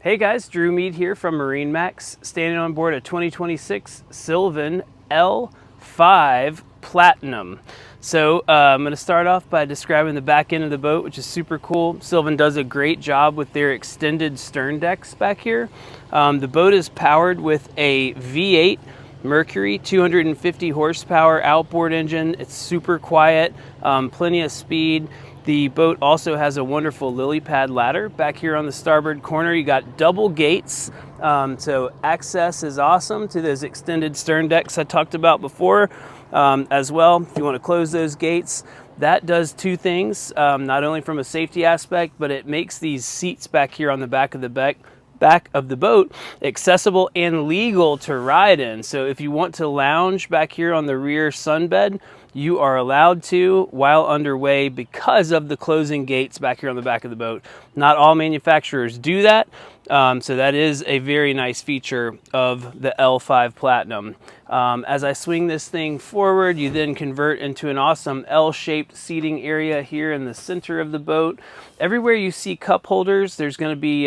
Hey guys, Drew Mead here from MarineMax, standing on board a 2026 Sylvan L-5 Platinum. So I'm going to start off by describing the back end of the boat, which is super cool. Sylvan does a great job with their extended stern decks back here. The boat is powered with a V8 Mercury 250 horsepower outboard engine. It's super quiet, plenty of speed. The boat also has a wonderful lily pad ladder. Back here on the starboard corner, you got double gates. So access is awesome to those extended stern decks I talked about before as well. If you want to close those gates, that does two things, not only from a safety aspect, but it makes these seats back here on the back of the boat accessible and legal to ride in. So if you want to lounge back here on the rear sunbed, you are allowed to while underway because of the closing gates back here on the back of the boat. Not all manufacturers do that, so that is a very nice feature of the L5 Platinum. As I swing this thing forward, you then convert into an awesome L-shaped seating area here in the center of the boat. Everywhere you see cup holders, there's going to be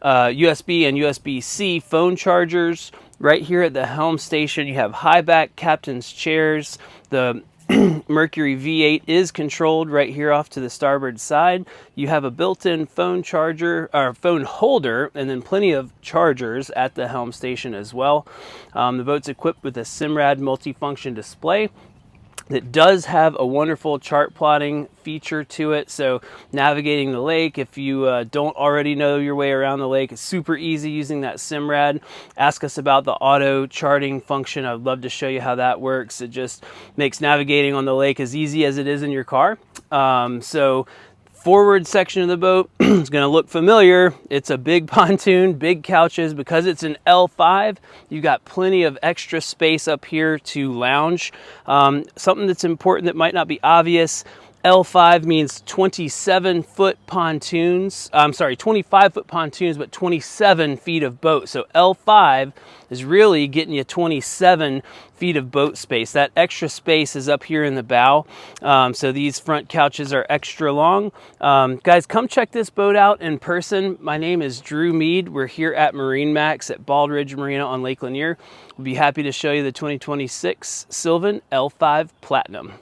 USB and USB-C phone chargers. Right here at the helm station, you have high back captain's chairs. The Mercury V8 is controlled right here off to the starboard side. You have a built-in phone charger or phone holder, and then plenty of chargers at the helm station as well. The boat's equipped with a Simrad multifunction display. It does have a wonderful chart plotting feature to it, so navigating the lake, if you don't already know your way around the lake, it's super easy using that Simrad. Ask us about the auto charting function. I'd love to show you how that works. It just makes navigating on the lake as easy as it is in your car. Forward section of the boat is going to look familiar. It's a big pontoon, big couches. Because it's an L5, you've got plenty of extra space up here to lounge. Something that's important that might not be obvious: L5 means 27-foot pontoons. I'm sorry, 25-foot pontoons, but 27 feet of boat. So L5 is really getting you 27 feet of boat space. That extra space is up here in the bow. So these front couches are extra long. Guys, come check this boat out in person. My name is Drew Mead. We're here at MarineMax at Bald Ridge Marina on Lake Lanier. We'll be happy to show you the 2026 Sylvan L5 Platinum.